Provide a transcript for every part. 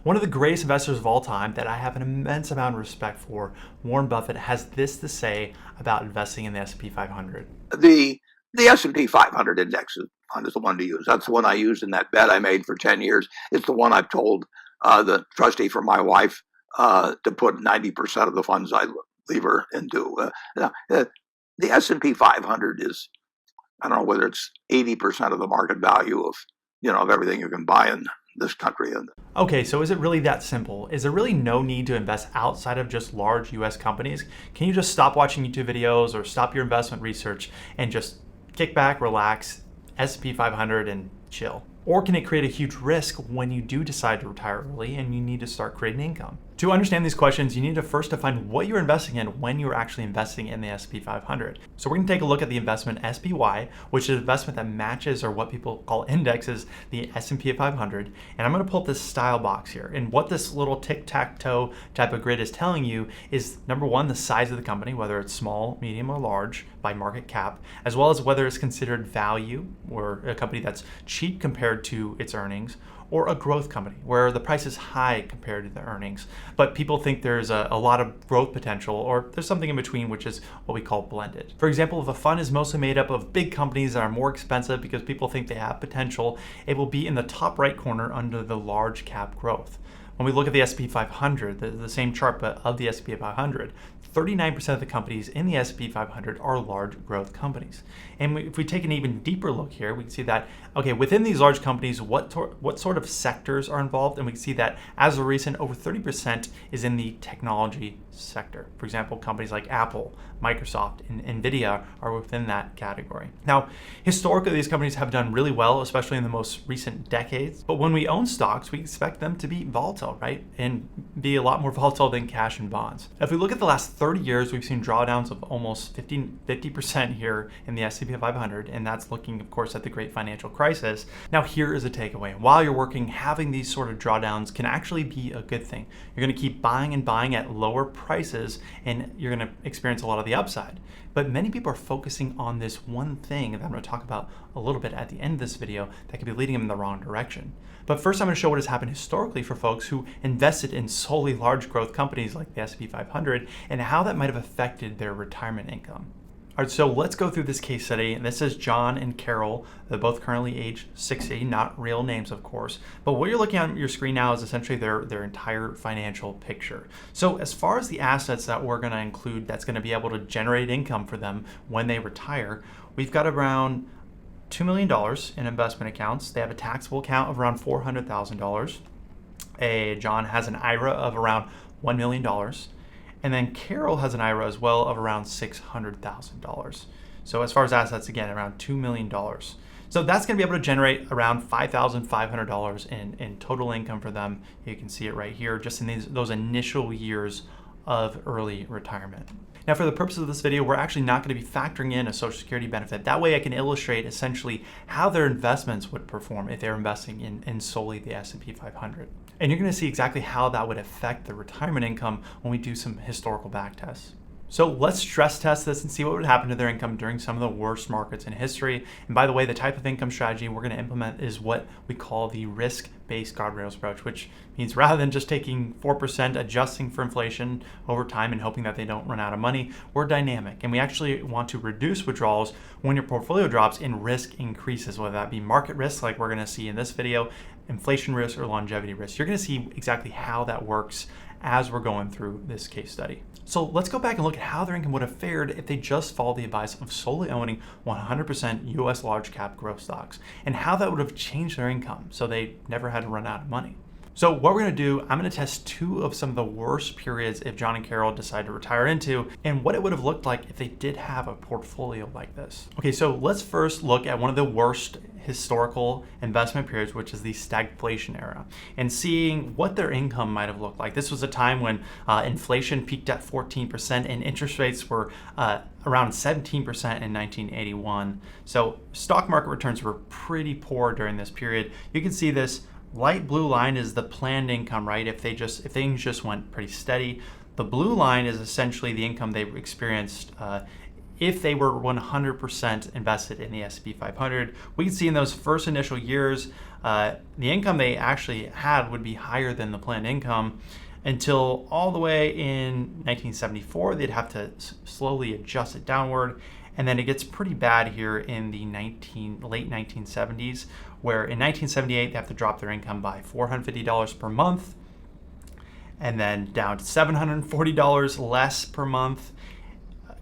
One of the greatest investors of all time that I have an immense amount of respect for, Warren Buffett, has this to say about investing in the S&P 500. The S&P 500 index fund is the one to use. That's the one I used in that bet I made for 10 years. It's the one I've told the trustee for my wife to put 90% of the funds I leave her into. The S&P 500 is, I don't know whether it's 80% of the market value of everything you can buy in this country. Okay, so is it really that simple? Is there really no need to invest outside of just large US companies? Can you just stop watching YouTube videos or stop your investment research and just kick back, relax, S&P 500 and chill? Or can it create a huge risk when you do decide to retire early and you need to start creating income? To understand these questions, you need to first define what you're investing in when you're actually investing in the S&P 500. So we're going to take a look at the investment SPY, which is an investment that matches, or what people call indexes, the S&P 500. And I'm going to pull up this style box here. And what this little tic-tac-toe type of grid is telling you is, number one, the size of the company, whether it's small, medium, or large by market cap, as well as whether it's considered value, or a company that's cheap compared to its earnings, or a growth company where the price is high compared to the earnings, but people think there's a lot of growth potential, or there's something in between, which is what we call blended. For example, if a fund is mostly made up of big companies that are more expensive because people think they have potential, it will be in the top right corner under the large cap growth. When we look at the S&P 500, the same chart, but of the S&P 500, 39% of the companies in the S&P 500 are large growth companies. And if we take an even deeper look here, we can see that, okay, within these large companies, what sort of sectors are involved? And we can see that as of recent, over 30% is in the technology sector. For example, companies like Apple, Microsoft, and Nvidia are within that category. Now, historically, these companies have done really well, especially in the most recent decades. But when we own stocks, we expect them to be volatile, right? And be a lot more volatile than cash and bonds. If we look at the last 30 years, we've seen drawdowns of almost 50% here in the S&P 500, and that's looking, of course, at the great financial crisis. Now, here is a takeaway. While you're working, having these sort of drawdowns can actually be a good thing. You're going to keep buying and buying at lower prices, and you're going to experience a lot of the upside. But many people are focusing on this one thing that I'm going to talk about a little bit at the end of this video that could be leading them in the wrong direction. But first, I'm going to show what has happened historically for folks who invested in solely large growth companies like the S&P 500 and how that might have affected their retirement income. All right, so let's go through this case study. And this is John and Carol. They're both currently age 60, not real names, of course. But what you're looking at on your screen now is essentially their entire financial picture. So as far as the assets that we're going to include that's going to be able to generate income for them when they retire, we've got around $2 million in investment accounts. They have a taxable account of around $400,000. John has an IRA of around $1 million. And then Carol has an IRA as well of around $600,000. So as far as assets, again, around $2 million. So that's going to be able to generate around $5,500 in total income for them. You can see it right here, just in those initial years of early retirement. Now, for the purpose of this video, we're actually not going to be factoring in a Social Security benefit. That way I can illustrate essentially how their investments would perform if they're investing in solely the S&P 500. And you're going to see exactly how that would affect the retirement income when we do some historical back tests. So let's stress test this and see what would happen to their income during some of the worst markets in history. And by the way, the type of income strategy we're going to implement is what we call the risk-based guardrails approach, which means rather than just taking 4%, adjusting for inflation over time and hoping that they don't run out of money, we're dynamic. And we actually want to reduce withdrawals when your portfolio drops and risk increases, whether that be market risk, like we're going to see in this video, inflation risk, or longevity risk. You're going to see exactly how that works as we're going through this case study. So let's go back and look at how their income would have fared if they just followed the advice of solely owning 100% US large cap growth stocks, and how that would have changed their income so they never had to run out of money. So what we're going to do, I'm going to test two of some of the worst periods if John and Carol decide to retire into, and what it would have looked like if they did have a portfolio like this. Okay, so let's first look at one of the worst historical investment periods, which is the stagflation era, and seeing what their income might have looked like. This was a time when inflation peaked at 14% and interest rates were around 17% in 1981. So stock market returns were pretty poor during this period. You can see this light blue line is the planned income, right? If things just went pretty steady. The blue line is essentially the income they experienced if they were 100% invested in the S&P 500. We can see in those first initial years, the income they actually had would be higher than the planned income, until all the way in 1974, they'd have to slowly adjust it downward. And then it gets pretty bad here in the late 1970s, where in 1978, they have to drop their income by $450 per month, and then down to $740 less per month,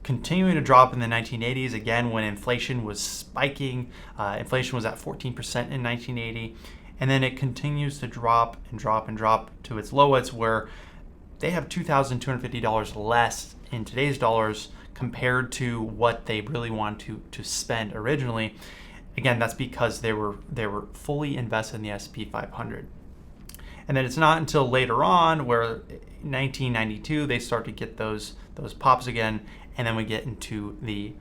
continuing to drop in the 1980s, again, when inflation was spiking. Inflation was at 14% in 1980. And then it continues to drop and drop and drop to its lowest, where they have $2,250 less in today's dollars compared to what they really want to spend originally. Again, that's because they were fully invested in the S&P 500. And then it's not until later on, where 1992 they start to get those pops again, and then we get into the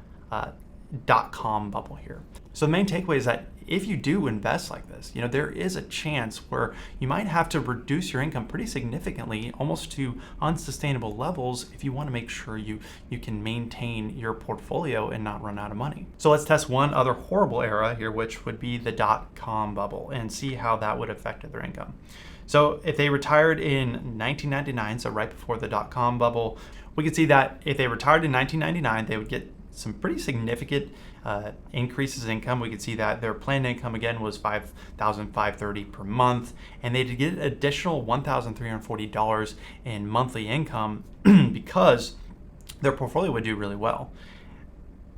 dot-com bubble here. So the main takeaway is that if you do invest like this, there is a chance where you might have to reduce your income pretty significantly, almost to unsustainable levels, if you want to make sure you can maintain your portfolio and not run out of money. So let's test one other horrible era here, which would be the dot-com bubble, and see how that would affect their income. So if they retired in 1999, so right before the dot-com bubble, we could see that if they retired in 1999, they would get some pretty significant increases in income. We could see that their planned income again was $5,530 per month, and they'd get an additional $1,340 in monthly income because their portfolio would do really well.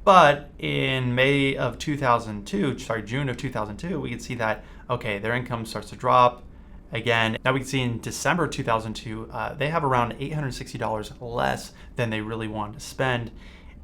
But in June of 2002, we could see that, okay, their income starts to drop again. Now we can see in December 2002, they have around $860 less than they really wanted to spend.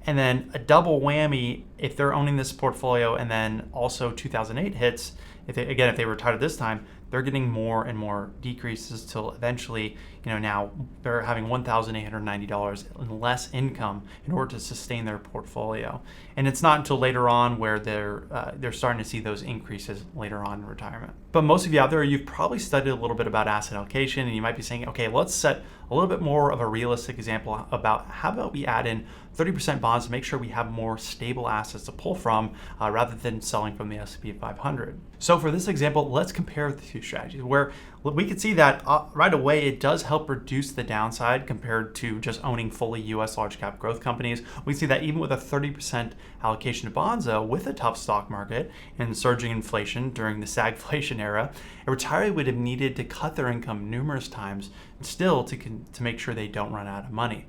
And then a double whammy if they're owning this portfolio, and then also 2008 hits. If they retired this time, they're getting more and more decreases till eventually, now they're having $1,890 in less income in order to sustain their portfolio. And it's not until later on where they're starting to see those increases later on in retirement. But most of you out there, you've probably studied a little bit about asset allocation, and you might be saying, okay, let's set a little bit more of a realistic example about how about we add in 30% bonds to make sure we have more stable assets to pull from rather than selling from the S&P 500. So for this example, let's compare the two strategies, where we could see that right away it does help reduce the downside compared to just owning fully U.S. large cap growth companies. We see that even with a 30% allocation to bonds, though, with a tough stock market and surging inflation during the stagflation era, a retiree would have needed to cut their income numerous times still to make sure they don't run out of money.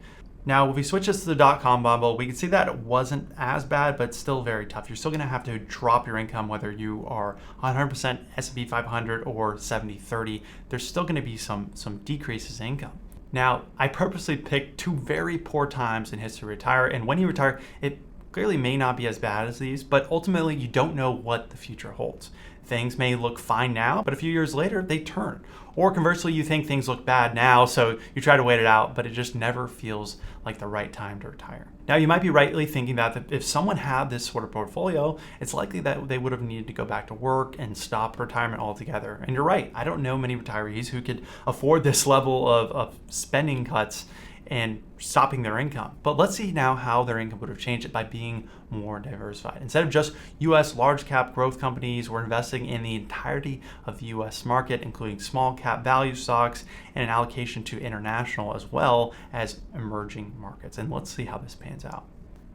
Now, if we switch this to the dot-com bubble, we can see that it wasn't as bad, but still very tough. You're still going to have to drop your income whether you are 100% S&P 500 or 70-30. There's still going to be some decreases in income. Now, I purposely picked two very poor times in history to retire, and when you retire, it clearly may not be as bad as these, but ultimately you don't know what the future holds. Things may look fine now, but a few years later, they turn. Or conversely, you think things look bad now, so you try to wait it out, but it just never feels like the right time to retire. Now, you might be rightly thinking that if someone had this sort of portfolio, it's likely that they would have needed to go back to work and stop retirement altogether. And you're right, I don't know many retirees who could afford this level of spending cuts and stopping their income. But let's see now how their income would have changed by being more diversified. Instead of just U.S. large cap growth companies, we're investing in the entirety of the U.S. market, including small cap value stocks and an allocation to international as well as emerging markets. And let's see how this pans out.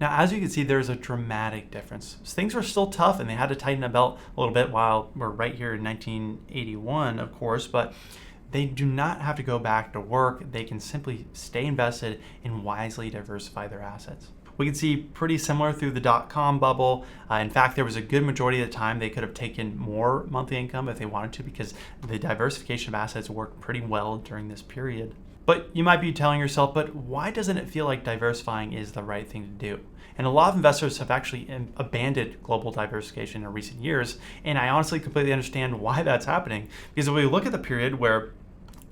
Now, as you can see, there's a dramatic difference. Things were still tough and they had to tighten the belt a little bit while we're right here in 1981, of course, but they do not have to go back to work. They can simply stay invested and wisely diversify their assets. We can see pretty similar through the dot-com bubble. In fact, there was a good majority of the time they could have taken more monthly income if they wanted to, because the diversification of assets worked pretty well during this period. But you might be telling yourself, but why doesn't it feel like diversifying is the right thing to do? And a lot of investors have actually abandoned global diversification in recent years, and I honestly completely understand why that's happening. Because if we look at the period where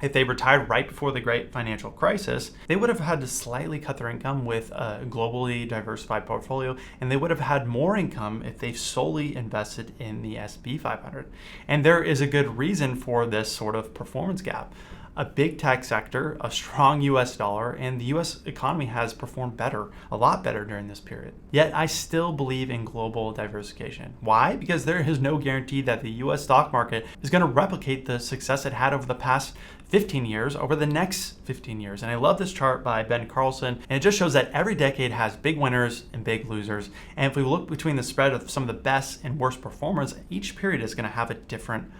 if they retired right before the great financial crisis, they would have had to slightly cut their income with a globally diversified portfolio, and they would have had more income if they solely invested in the S&P 500. And there is a good reason for this sort of performance gap. a big tech sector, a strong US dollar, and the US economy has performed better, a lot better during this period. Yet I still believe in global diversification. Why? Because there is no guarantee that the US stock market is going to replicate the success it had over the past 15 years over the next 15 years. And I love this chart by Ben Carlson, and it just shows that every decade has big winners and big losers. And if we look between the spread of some of the best and worst performers, each period is going to have a different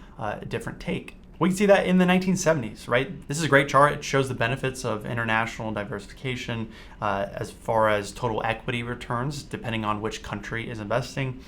take. We can see that in the 1970s, right? This is a great chart. It shows the benefits of international diversification as far as total equity returns, depending on which country is investing.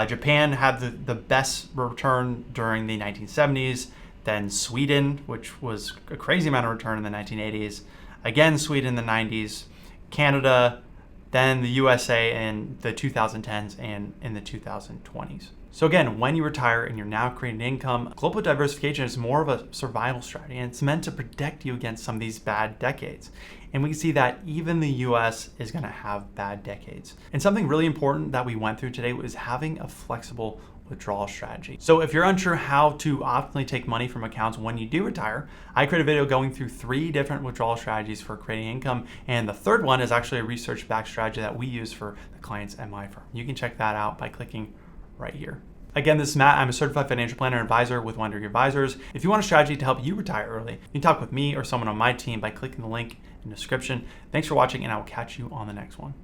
Japan had the best return during the 1970s. Then Sweden, which was a crazy amount of return in the 1980s. Again, Sweden in the 90s. Canada, then the USA in the 2010s and in the 2020s. So again, when you retire and you're now creating income, global diversification is more of a survival strategy, and it's meant to protect you against some of these bad decades. And we can see that even the US is going to have bad decades. And something really important that we went through today was having a flexible withdrawal strategy. So if you're unsure how to optimally take money from accounts when you do retire, I create a video going through 3 different withdrawal strategies for creating income. And the third one is actually a research-backed strategy that we use for the clients at my firm. You can check that out by clicking right here. Again, this is Matt. I'm a certified financial planner and advisor with Wonder Advisors. If you want a strategy to help you retire early, you can talk with me or someone on my team by clicking the link in the description. Thanks for watching, and I will catch you on the next one.